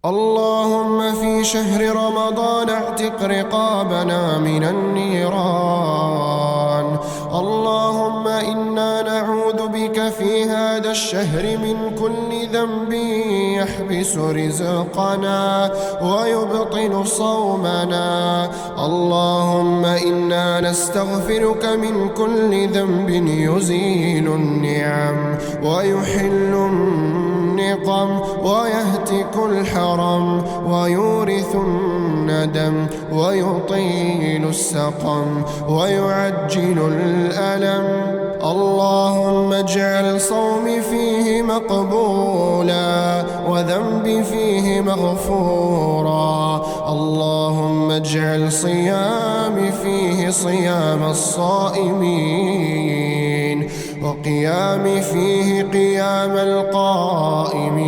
اللهم في شهر رمضان اعتق رقابنا من النيران. اللهم إنا نعوذ بك في هذا الشهر من كل ذنب يحبس رزقنا ويبطل صومنا. اللهم إنا نستغفرك من كل ذنب يزيل النعم ويحل النقم ويهتك الحرم ويورث الندم ويطيل السقم ويعجل الألم. اللهم اجعل صومي فيه مقبولا وذنبي فيه مغفورا. اللهم اجعل صيامي فيه صيام الصائمين وقيامي فيه قيام القائمين.